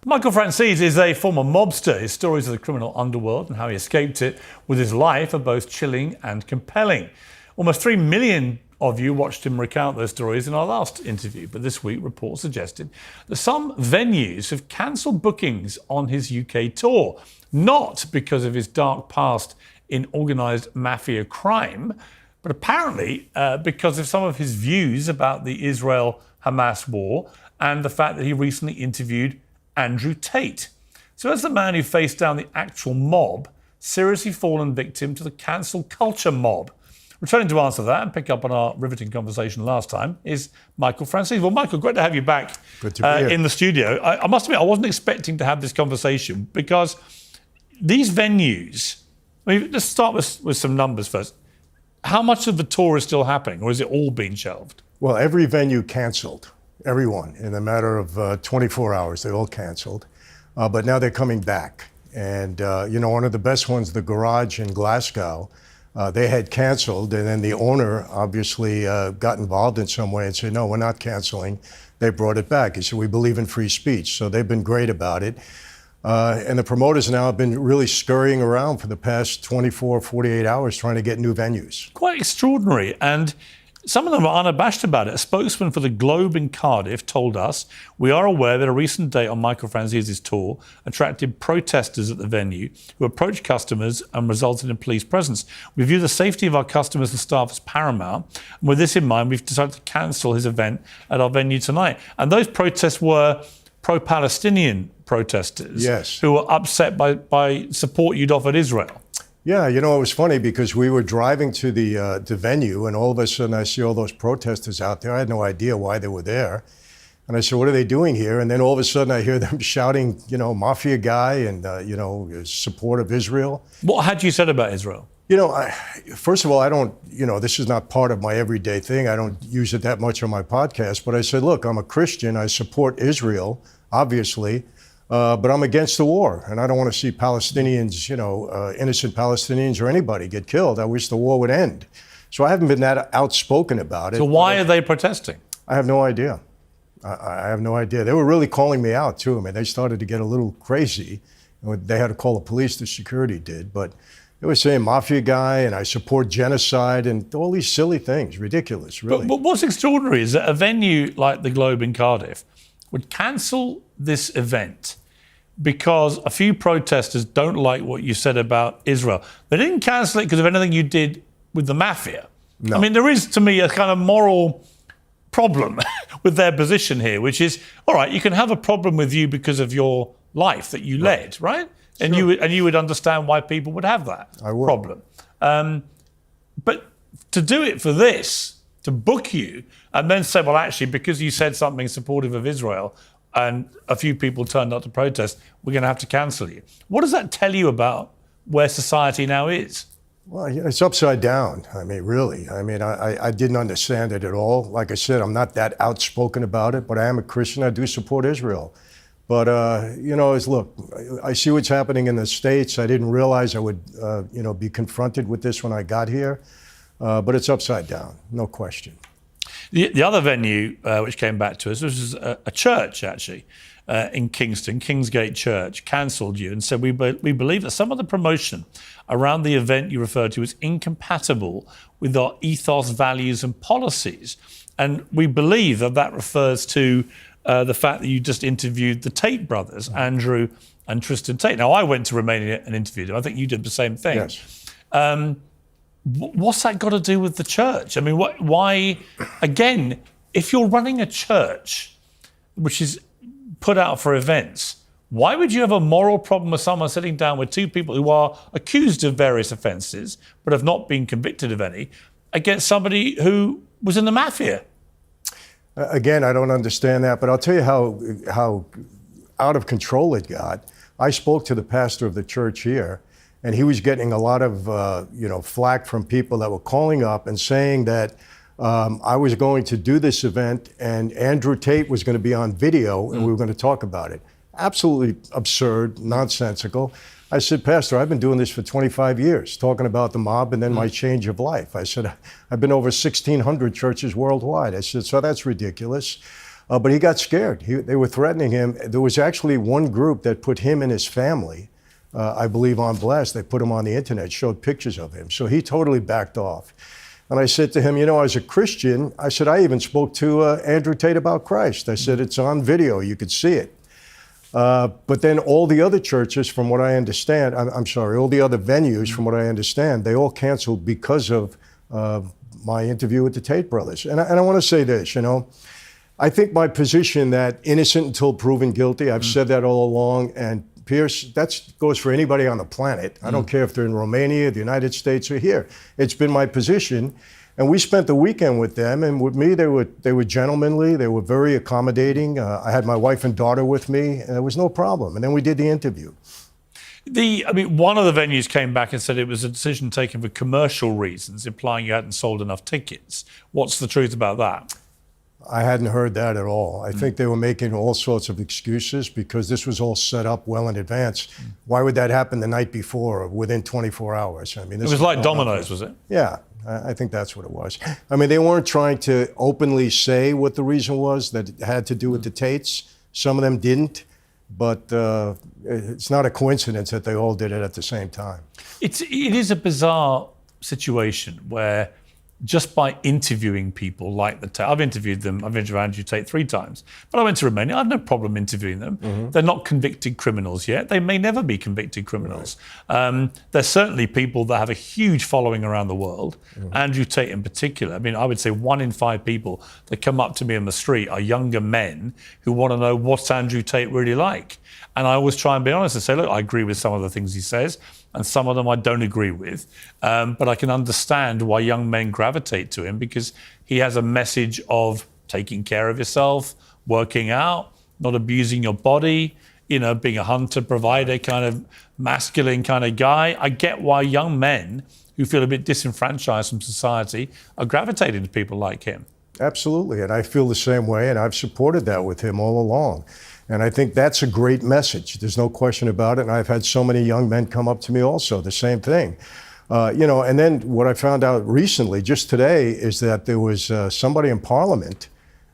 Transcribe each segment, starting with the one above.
Michael Franzese is a former mobster. His stories of the criminal underworld and how he escaped it with his life are both chilling and compelling. Almost 3 million of you watched him recount those stories in our last interview, but this week reports suggested that some venues have cancelled bookings on his UK tour, not because of his dark past in organised mafia crime, but apparently because of some of his views about the Israel-Hamas war and the fact that he recently interviewed Andrew Tate. So as the man who faced down the actual mob, seriously fallen victim to the cancel culture mob. Returning to answer that and pick up on our riveting conversation last time is Michael Franzese. Well, Michael, great to have you back in the studio. I must admit, I wasn't expecting to have this conversation because these venues, let's start with some numbers first. How much of the tour is still happening, or is it all being shelved? Well, every venue canceled. Everyone, in a matter of 24 hours, they all canceled. But now they're coming back. And, one of the best ones, the Garage in Glasgow, they had canceled. And then the owner obviously got involved in some way and said, no, we're not canceling. They brought it back. He said, we believe in free speech. So they've been great about it. And the promoters now have been really scurrying around for the past 24, 48 hours trying to get new venues. Quite extraordinary. And some of them are unabashed about it. A spokesman for the Globe in Cardiff told us, we are aware that a recent date on Michael Franzese's tour attracted protesters at the venue who approached customers and resulted in police presence. We view the safety of our customers and staff as paramount. And with this in mind, we've decided to cancel his event at our venue tonight. And those protests were pro-Palestinian protesters, yes, who were upset by support you'd offered Israel. Yeah, it was funny because we were driving to the venue and all of a sudden I see all those protesters out there. I had no idea why they were there. And I said, what are they doing here? And then all of a sudden I hear them shouting, mafia guy and, support of Israel. What had you said about Israel? First of all, I don't, this is not part of my everyday thing. I don't use it that much on my podcast. But I said, look, I'm a Christian. I support Israel, obviously. But I'm against the war, and I don't want to see Palestinians, innocent Palestinians or anybody get killed. I wish the war would end. So I haven't been that outspoken about it. So why are they protesting? I have no idea. I have no idea. They were really calling me out, too. I mean, they started to get a little crazy. They had to call the police, the security did. But they were saying mafia guy, and I support genocide, and all these silly things. Ridiculous, really. But what's extraordinary is that a venue like the Globe in Cardiff would cancel this event because a few protesters don't like what you said about Israel. They didn't cancel it because of anything you did with the mafia. No. I mean, there is, to me, a kind of moral problem with their position here, which is, all right, you can have a problem with you because of your life that you led, right? Sure. And you would understand why people would have that problem. But to do it for this, to book you, and then say, well, actually, because you said something supportive of Israel and a few people turned up to protest, we're going to have to cancel you. What does that tell you about where society now is? Well, it's upside down. I mean, really. I mean, I didn't understand it at all. Like I said, I'm not that outspoken about it, but I am a Christian. I do support Israel. But, look, I see what's happening in the States. I didn't realize I would, be confronted with this when I got here. But it's upside down, no question. The other venue which came back to us was a church, actually, in Kingston, Kingsgate Church, cancelled you and said, we believe that some of the promotion around the event you referred to is incompatible with our ethos, values and policies. And we believe that refers to the fact that you just interviewed the Tate brothers, Andrew and Tristan Tate. Now, I went to Romania and interviewed them. I think you did the same thing. Yes. What's that got to do with the church? I mean, why, again, if you're running a church which is put out for events, why would you have a moral problem with someone sitting down with two people who are accused of various offences but have not been convicted of any against somebody who was in the mafia? Again, I don't understand that, but I'll tell you how out of control it got. I spoke to the pastor of the church here, and he was getting a lot of, flack from people that were calling up and saying that I was going to do this event and Andrew Tate was going to be on video and we were going to talk about it. Absolutely absurd, nonsensical. I said, Pastor, I've been doing this for 25 years, talking about the mob and then my change of life. I said, I've been over 1,600 churches worldwide. I said, so that's ridiculous. But he got scared. They were threatening him. There was actually one group that put him and his family, I believe, on blast. They put him on the internet, showed pictures of him. So he totally backed off. And I said to him, as a Christian, I said, I even spoke to Andrew Tate about Christ. I said, it's on video. You could see it. But then all the other churches, from what I understand, all the other venues, from what I understand, they all canceled because of my interview with the Tate brothers. And I want to say this, I think my position that innocent until proven guilty, I've said that all along, and Piers, that goes for anybody on the planet. I don't care if they're in Romania, the United States, or here. It's been my position. And we spent the weekend with them, and with me, they were gentlemanly. They were very accommodating. I had my wife and daughter with me, and there was no problem. And then we did the interview. One of the venues came back and said it was a decision taken for commercial reasons, implying you hadn't sold enough tickets. What's the truth about that? I hadn't heard that at all. I think they were making all sorts of excuses because this was all set up well in advance. Why would that happen the night before or within 24 hours? It was like dominoes, was it? Yeah, I think that's what it was. They weren't trying to openly say what the reason was, that it had to do with the Tates. Some of them didn't, but it's not a coincidence that they all did it at the same time. It is a bizarre situation where just by interviewing people like the Tate, I've interviewed Andrew Tate 3 times, but I went to Romania, I had no problem interviewing them. They're not convicted criminals yet. They may never be convicted criminals. Right. There's certainly people that have a huge following around the world, Andrew Tate in particular. I would say 1 in 5 people that come up to me on the street are younger men who want to know what's Andrew Tate really like. And I always try and be honest and say, look, I agree with some of the things he says, and some of them I don't agree with. But I can understand why young men gravitate to him, because he has a message of taking care of yourself, working out, not abusing your body, being a hunter, provider, kind of masculine kind of guy. I get why young men who feel a bit disenfranchised from society are gravitating to people like him. Absolutely, and I feel the same way, and I've supported that with him all along. And I think that's a great message. There's no question about it. And I've had so many young men come up to me also, the same thing. And then what I found out recently, just today, is that there was somebody in Parliament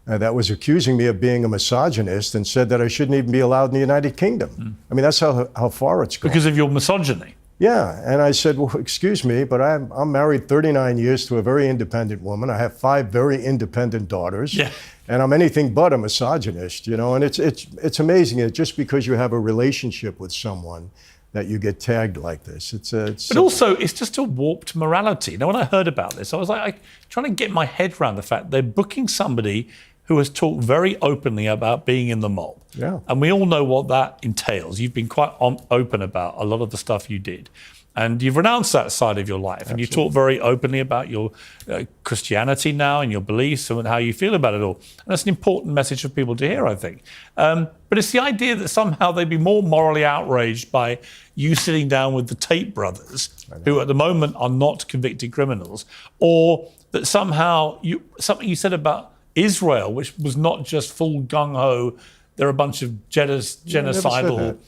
that was accusing me of being a misogynist and said that I shouldn't even be allowed in the United Kingdom. That's how far it's gone. Because of your misogyny? Yeah, and I said, well, excuse me, but I'm married 39 years to a very independent woman. I have 5 very independent daughters. Yeah. And I'm anything but a misogynist, and it's amazing that just because you have a relationship with someone that you get tagged like this. But also, it's just a warped morality. Now, when I heard about this, I was trying to get my head around the fact they're booking somebody who has talked very openly about being in the mob. Yeah. And we all know what that entails. You've been quite open about a lot of the stuff you did. And you've renounced that side of your life. Absolutely. And you talk very openly about your Christianity now and your beliefs and how you feel about it all. And that's an important message for people to hear, I think. But it's the idea that somehow they'd be more morally outraged by you sitting down with the Tate brothers, who at the moment are not convicted criminals, or that somehow something you said about Israel, which was not just full gung-ho, they're a bunch of genocidal,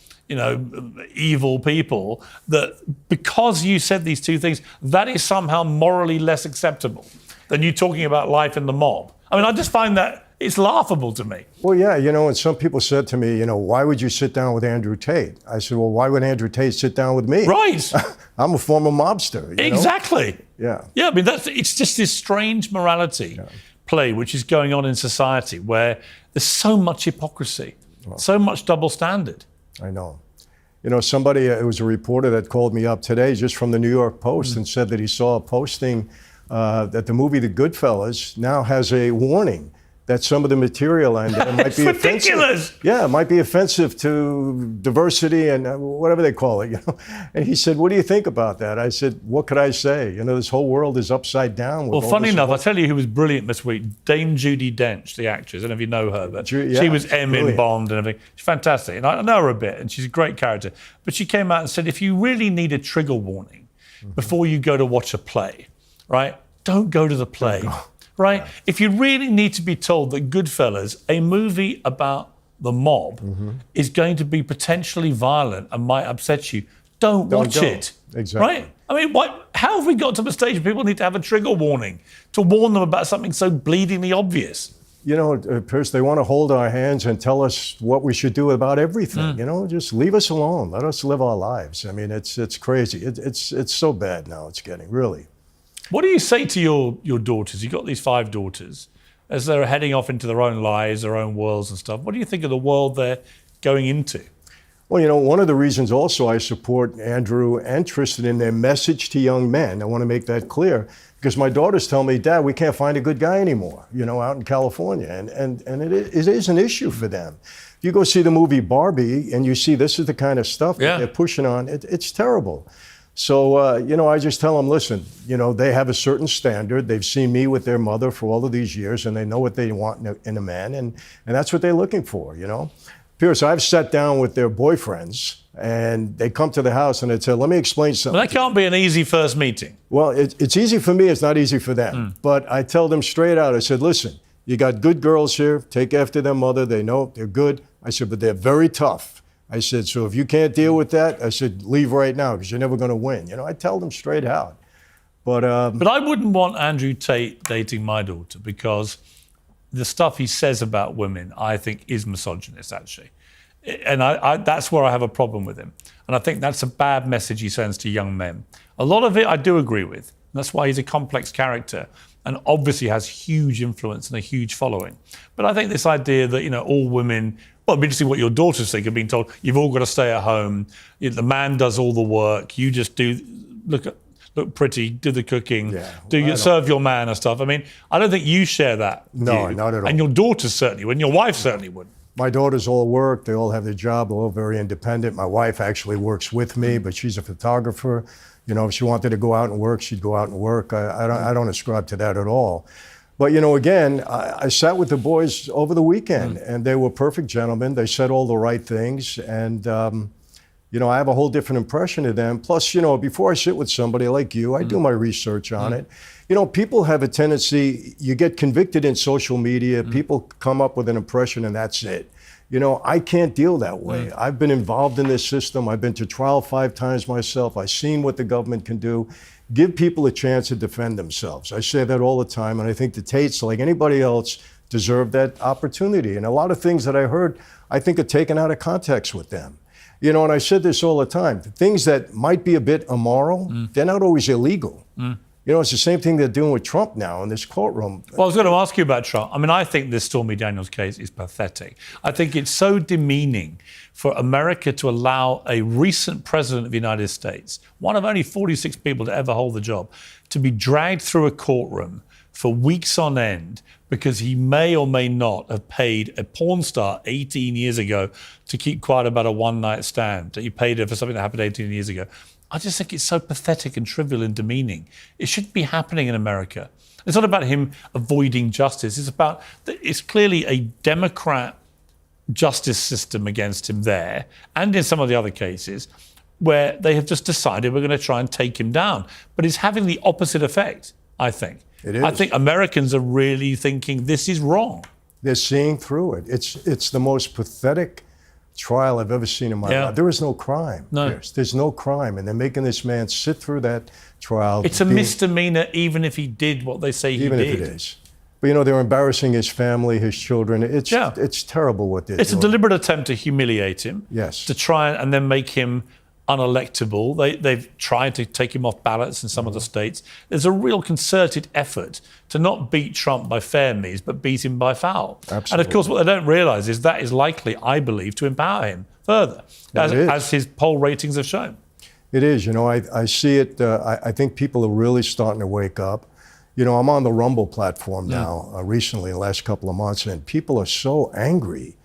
evil people, that because you said these 2 things, that is somehow morally less acceptable than you talking about life in the mob. I just find that it's laughable to me. Well, yeah, and some people said to me, why would you sit down with Andrew Tate? I said, well, why would Andrew Tate sit down with me? Right. I'm a former mobster. Exactly. Yeah. Yeah, it's just this strange morality play which is going on in society where there's so much hypocrisy, so much double standard. I know. Somebody, it was a reporter that called me up today just from the New York Post and said that he saw a posting that the movie The Goodfellas now has a warning that some of the material and might be ridiculous. Offensive. Yeah, it might be offensive to diversity and whatever they call it. And he said, "What do you think about that?" I said, "What could I say? This whole world is upside down." Well, funny enough, I'll tell you who was brilliant this week. Dame Judi Dench, the actress. I don't know if you know her, but she was M in Bond and everything. She's fantastic, and I know her a bit, and she's a great character. But she came out and said, if you really need a trigger warning before you go to watch a play, right? Don't go to the play. Right? Yeah. If you really need to be told that Goodfellas, a movie about the mob, is going to be potentially violent and might upset you, don't watch it. Exactly. Right? How have we got to the stage where people need to have a trigger warning to warn them about something so bleedingly obvious? you know, Piers, they want to hold our hands and tell us what we should do about everything. You know, just leave us alone. Let us live our lives. I mean, it's crazy. It's so bad now. It's getting really. What do you say to your daughters? You've got these 5 daughters. As they're heading off into their own lives, their own worlds and stuff, what do you think of the world they're going into? Well, you know, one of the reasons also I support Andrew and Tristan in their message to young men, I want to make that clear, because my daughters tell me, Dad, we can't find a good guy anymore, you know, out in California. And it is an issue for them. You go see the movie Barbie and you see this is the kind of stuff that they're pushing on. It's terrible. So, you know, I just tell them, listen, you know, they have a certain standard. They've seen me with their mother for all of these years, and they know what they want in a man, and that's what they're looking for, you know. Piers, I've sat down with their boyfriends, and they come to the house and they say, let me explain something. Well, that can't be an easy first meeting. Well, it's easy for me. It's not easy for them. But I tell them straight out, I said, listen, you got good girls here. Take after their mother. They know they're good. I said, but they're very tough. I said, so if you can't deal with that, I said, leave right now because you're never going to win. You know, I tell them straight out. But I wouldn't want Andrew Tate dating my daughter because the stuff he says about women, I think, is misogynist, actually. And that's where I have a problem with him. And I think that's a bad message he sends to young men. A lot of it I do agree with. And that's why he's a complex character and obviously has huge influence and a huge following. But I think this idea that, you know, all women, well, it'd be interesting what your daughters think of being told, you've all got to stay at home, the man does all the work, you just do, look pretty, do the cooking, serve your man and stuff. I mean, I don't think you share that No, view. not at all. And your daughters certainly would, and your wife certainly would. My daughters all work. They all have their job. They're all very independent. My wife actually works with me, but she's a photographer. You know, if she wanted to go out and work, she'd go out and work. I don't ascribe to that at all. But, you know, again, I sat with the boys over the weekend, and they were perfect gentlemen. They said all the right things. And, you know, I have a whole different impression of them. Plus, you know, before I sit with somebody like you, I do my research on it. You know, people have a tendency, you get convicted in social media, people come up with an impression and that's it. You know, I can't deal that way. I've been involved in this system. I've been to trial 5 times myself. I've seen what the government can do. Give people a chance to defend themselves. I say that all the time, and I think the Tates, like anybody else, deserve that opportunity. And a lot of things that I heard, I think are taken out of context with them. You know, and I said this all the time, things that might be a bit immoral, they're not always illegal. You know, it's the same thing they're doing with Trump now in this courtroom. Well, I was going to ask you about Trump. I mean, I think this Stormy Daniels case is pathetic. I think it's so demeaning for America to allow a recent president of the United States, one of only 46 people to ever hold the job, to be dragged through a courtroom for weeks on end because he may or may not have paid a porn star 18 years ago to keep quiet about a one-night stand. He paid her for something that happened 18 years ago. I just think it's so pathetic and trivial and demeaning. It shouldn't be happening in America. It's not about him avoiding justice. It's clearly a Democrat justice system against him there, and in some of the other cases, where they have just decided we're going to try and take him down. But it's having the opposite effect, I think. It is. I think Americans are really thinking this is wrong. They're seeing through it. It's the most pathetic trial I've ever seen in my life. There is no crime. No. There's no crime. And they're making this man sit through that trial. It's a misdemeanor even if he did what they say he did. Even if it is. But, you know, they're embarrassing his family, his children. It's terrible what they're doing. It's a deliberate attempt to humiliate him. Yes. To try and then make him unelectable. They've tried to take him off ballots in some of the states. There's a real concerted effort to not beat Trump by fair means, but beat him by foul. Absolutely. And of course, what they don't realise is that is likely, I believe, to empower him further, as his poll ratings have shown. It is. You know, I see it. I think people are really starting to wake up. You know, I'm on the Rumble platform now recently, the last couple of months, and people are so angry,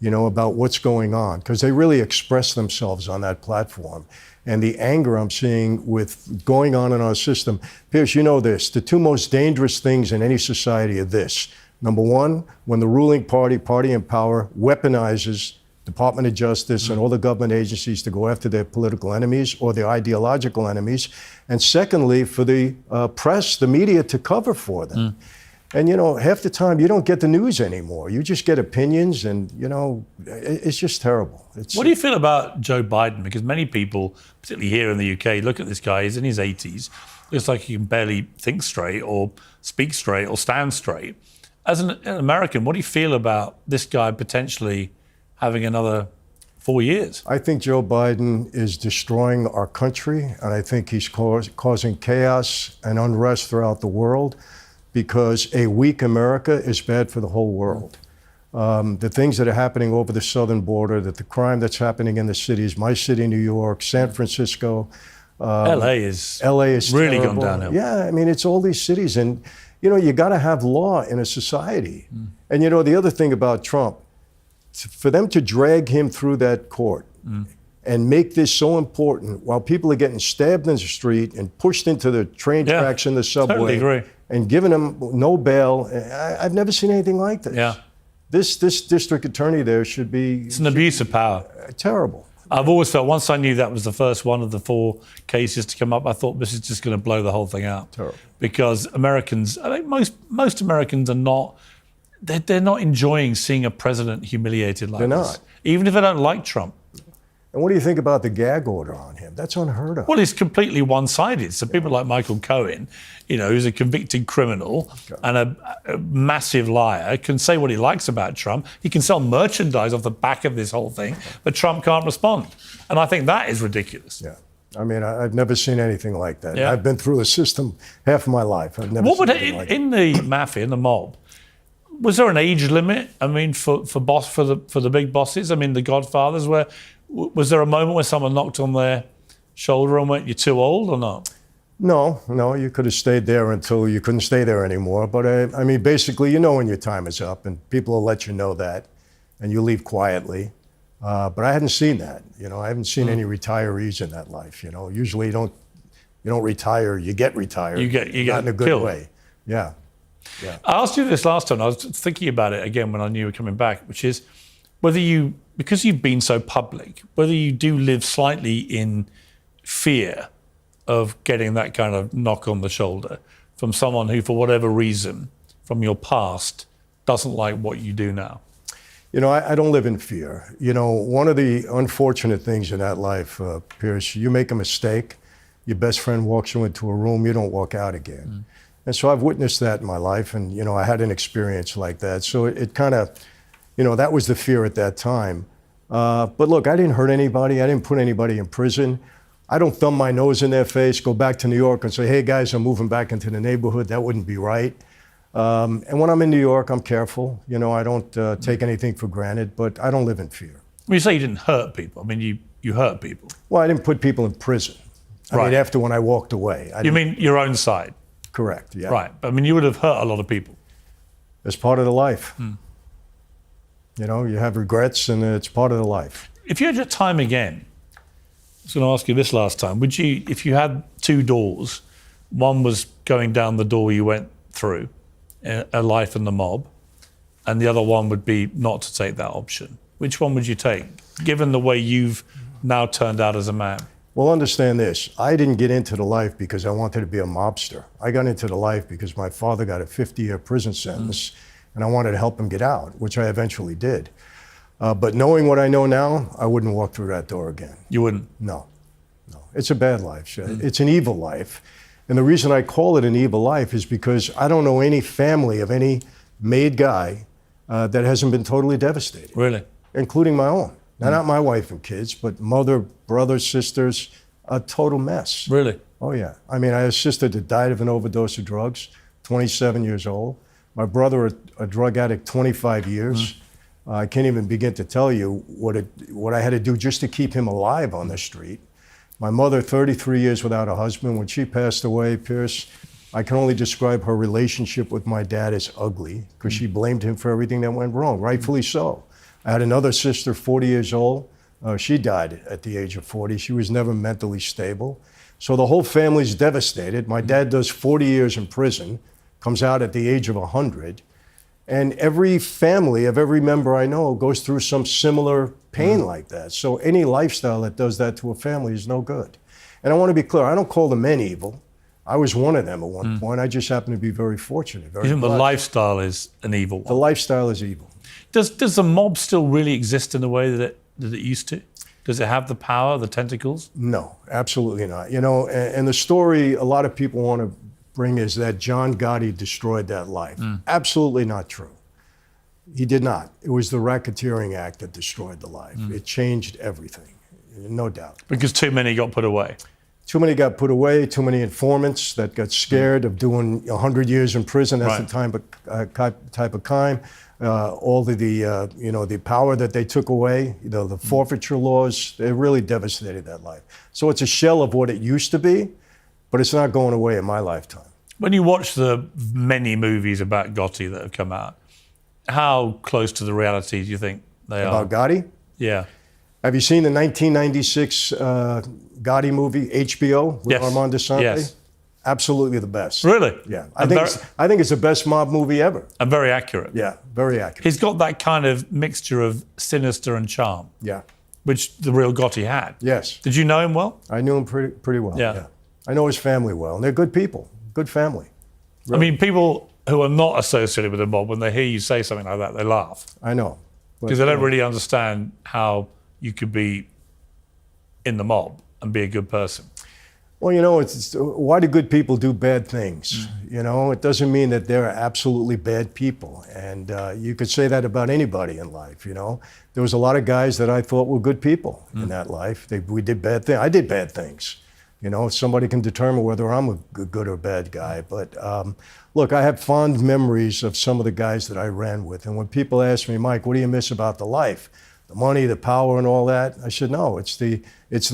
you know, about what's going on, because they really express themselves on that platform. And the anger I'm seeing with going on in our system. Piers, you know this, the 2 most dangerous things in any society are this. Number 1, when the ruling party in power, weaponizes Department of Justice and all the government agencies to go after their political enemies or their ideological enemies. And secondly, for the press, the media, to cover for them. And, you know, half the time you don't get the news anymore. You just get opinions and, you know, it's just terrible. What do you feel about Joe Biden? Because many people, particularly here in the UK, look at this guy, he's in his 80s. Looks like he can barely think straight or speak straight or stand straight. As an American, what do you feel about this guy potentially having another 4 years? I think Joe Biden is destroying our country, and I think he's causing chaos and unrest throughout the world, because a weak America is bad for the whole world. The things that are happening over the southern border, the crime that's happening in the cities, my city, New York, San Francisco. LA is really terrible. gone downhill. Yeah, I mean, it's all these cities. And, you got to have law in a society. And, the other thing about Trump, for them to drag him through that court and make this so important while people are getting stabbed in the street and pushed into the train tracks in the subway, totally agree. And giving them no bail, I've never seen anything like this. Yeah. This district attorney there should be... It's an abuse of power. Terrible. I've always felt, once I knew that was the first one of the 4 cases to come up, I thought this is just going to blow the whole thing out. Terrible. Because Americans, I think most Americans are not, they're not enjoying seeing a president humiliated like They're this. not. Even if they don't like Trump. And what do you think about the gag order on him? That's unheard of. Well, it's completely one-sided. So people like Michael Cohen, who's a convicted criminal and a massive liar, can say what he likes about Trump. He can sell merchandise off the back of this whole thing, but Trump can't respond. And I think that is ridiculous. Yeah. I mean, I've never seen anything like that. Yeah. I've been through the system half of my life. I've never seen anything like in the mafia, in the mob, was there an age limit? I mean, for the big bosses? I mean, the Godfathers, was there a moment where someone knocked on their shoulder and went, "You're too old," or not? No, you could have stayed there until you couldn't stay there anymore. But I mean, basically, when your time is up, and people will let you know that, and you leave quietly. But I hadn't seen that. I haven't seen any retirees in that life. Usually you don't retire, you get retired. You get not in a good killed. way. Yeah. I asked you this last time. I was thinking about it again when I knew you were coming back, which is whether you, because you've been so public, whether you do live slightly in fear of getting that kind of knock on the shoulder from someone who, for whatever reason, from your past, doesn't like what you do now. I don't live in fear. One of the unfortunate things in that life, Piers, you make a mistake, your best friend walks you into a room, you don't walk out again. And so I've witnessed that in my life, and, I had an experience like that. So it kind of, that was the fear at that time. But look, I didn't hurt anybody. I didn't put anybody in prison. I don't thumb my nose in their face, go back to New York and say, "Hey guys, I'm moving back into the neighborhood." That wouldn't be right. And when I'm in New York, I'm careful. I don't take anything for granted, but I don't live in fear. When you say you didn't hurt people, I mean, you hurt people. Well, I didn't put people in prison. I mean, after when I walked away. You mean your own side? Correct, yeah. Right. I mean, you would have hurt a lot of people. It's part of the life. You have regrets, and it's part of the life. If you had your time again, I was going to ask you this last time, would you, if you had 2 doors, one was going down the door you went through, a life in the mob, and the other one would be not to take that option, which one would you take, given the way you've now turned out as a man? Well, understand this. I didn't get into the life because I wanted to be a mobster. I got into the life because my father got a 50-year prison sentence, and I wanted to help him get out, which I eventually did. But knowing what I know now, I wouldn't walk through that door again. You wouldn't? No. It's a bad life. It's an evil life. And the reason I call it an evil life is because I don't know any family of any made guy that hasn't been totally devastated. Really? Including my own. Now, not my wife and kids, but mother, brothers, sisters, a total mess. Really? Oh, yeah. I mean, I had a sister that died of an overdose of drugs, 27 years old. My brother, a drug addict, 25 years. I can't even begin to tell you what I had to do just to keep him alive on the street. My mother, 33 years without a husband. When she passed away, Piers, I can only describe her relationship with my dad as ugly, because she blamed him for everything that went wrong, rightfully so. I had another sister, 40 years old. She died at the age of 40. She was never mentally stable. So the whole family's devastated. My dad does 40 years in prison, comes out at the age of 100. And every family of every member I know goes through some similar pain like that. So any lifestyle that does that to a family is no good. And I want to be clear, I don't call the men evil. I was one of them at one point. I just happen to be very fortunate. You think the lifestyle is an evil one? The lifestyle is evil. Does the mob still really exist in the way that it used to? Does it have the power, the tentacles? No, absolutely not. And the story, a lot of people want to bring is that John Gotti destroyed that life. Absolutely not true. He did not. It was the racketeering act that destroyed the life. It changed everything, no doubt. Because too many got put away. Too many got put away, too many informants that got scared of doing 100 years in prison. That's the type of crime. All the power that they took away, the forfeiture laws, they really devastated that life. So it's a shell of what it used to be, but it's not going away in my lifetime. When you watch the many movies about Gotti that have come out, how close to the reality do you think they are? About Gotti? Yeah. Have you seen the 1996 Gotti movie, HBO, with Armand Assante? Yes. Absolutely the best. Really? Yeah. I think it's the best mob movie ever. And very accurate. Yeah, very accurate. He's got that kind of mixture of sinister and charm. Yeah. Which the real Gotti had. Yes. Did you know him well? I knew him pretty well. Yeah. I know his family well, and they're good people. Good family. Really. I mean, people who are not associated with the mob, when they hear you say something like that, they laugh. I know. Because they don't really understand how you could be in the mob and be a good person. Well, why do good people do bad things? It doesn't mean that they're absolutely bad people. And you could say that about anybody in life, There was a lot of guys that I thought were good people in that life. We did bad things. I did bad things. Somebody can determine whether I'm a good or bad guy. But look, I have fond memories of some of the guys that I ran with. And when people ask me, Mike, what do you miss about the life? The money, the power, and all that. I said, no, it's the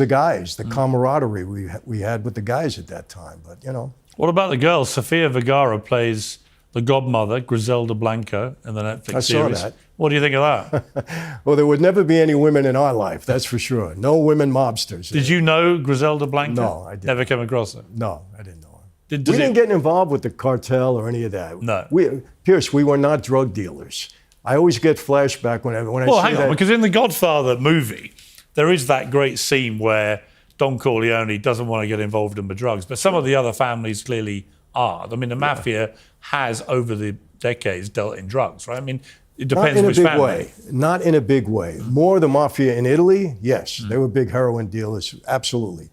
guys, the camaraderie we had with the guys at that time. But What about the girls? Sofia Vergara plays the godmother, Griselda Blanco, in the Netflix series. I saw that. What do you think of that? Well, there would never be any women in our life, that's for sure. No women mobsters. Did you know Griselda Blanco? No, I didn't. Never came across her? No, I didn't know her. We didn't get involved with the cartel or any of that. No. Pierce, we were not drug dealers. I always get flashback when I see that. Well, hang on, because in the Godfather movie, there is that great scene where Don Corleone doesn't want to get involved in the drugs, but some of the other families clearly are. I mean, the mafia has, over the decades, dealt in drugs, right? I mean, it depends which family. Not in a big way. More the mafia in Italy, yes. They were big heroin dealers, absolutely.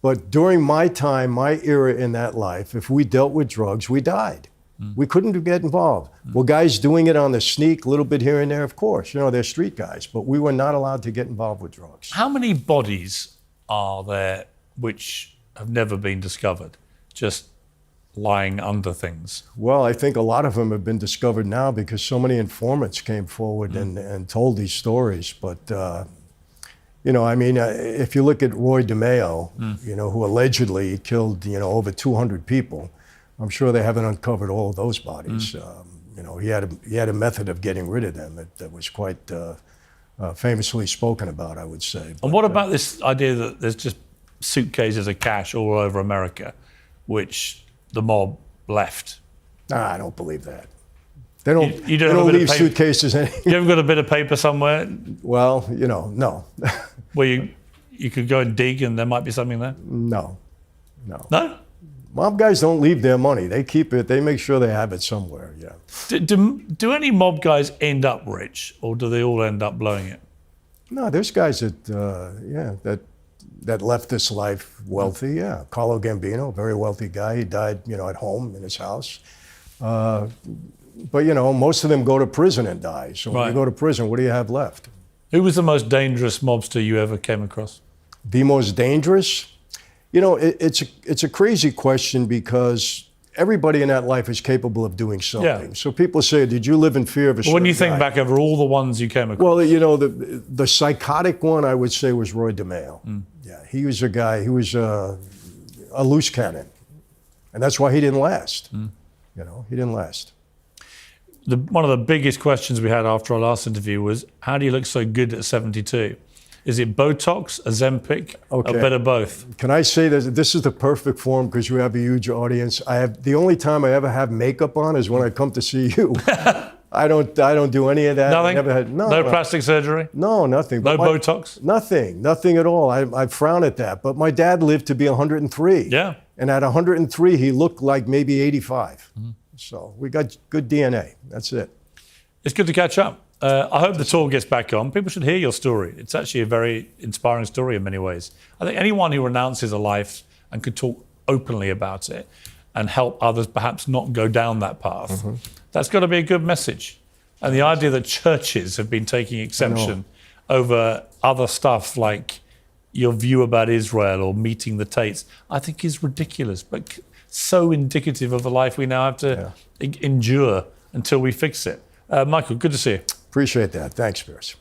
But during my time, my era in that life, if we dealt with drugs, we died. We couldn't get involved. Well, guys doing it on the sneak, a little bit here and there, of course. They're street guys, but we were not allowed to get involved with drugs. How many bodies are there which have never been discovered, just lying under things? Well, I think a lot of them have been discovered now because so many informants came forward and told these stories. But, if you look at Roy DeMeo, who allegedly killed, over 200 people, I'm sure they haven't uncovered all of those bodies. He had a method of getting rid of them that was quite famously spoken about, I would say. And what about this idea that there's just suitcases of cash all over America, which the mob left? Nah, I don't believe that. They don't. You don't leave suitcases. You haven't got a bit of paper somewhere? Well, no. Where you could go and dig and there might be something there? No. No? Mob guys don't leave their money. They keep it. They make sure they have it somewhere, yeah. Do any mob guys end up rich, or do they all end up blowing it? No, there's guys that left this life wealthy, yeah. Carlo Gambino, very wealthy guy. He died, at home in his house. But, most of them go to prison and die. So when you go to prison, what do you have left? Who was the most dangerous mobster you ever came across? The most dangerous? It's a crazy question because everybody in that life is capable of doing something. Yeah. So people say, did you live in fear of a certain When you think guy? back over all the ones you came across? Well, the psychotic one, I would say, was Roy DeMeo. Yeah, he was a guy, he was a loose cannon. And that's why he didn't last. He didn't last. One of the biggest questions we had after our last interview was, how do you look so good at 72? Is it Botox, Ozempic, a bit of both? Can I say that this is the perfect form because you have a huge audience? The only time I ever have makeup on is when I come to see you. I don't do any of that. Nothing? No plastic surgery? No, nothing. No Botox? Nothing at all. I frown at that. But my dad lived to be 103. Yeah. And at 103, he looked like maybe 85. So we got good DNA. That's it. It's good to catch up. I hope the tour gets back on. People should hear your story. It's actually a very inspiring story in many ways. I think anyone who renounces a life and could talk openly about it and help others perhaps not go down that path. That's got to be a good message. And the idea that churches have been taking exception over other stuff like your view about Israel or meeting the Tates, I think is ridiculous, but so indicative of the life we now have to endure until we fix it. Michael, good to see you. Appreciate that. Thanks, Piers.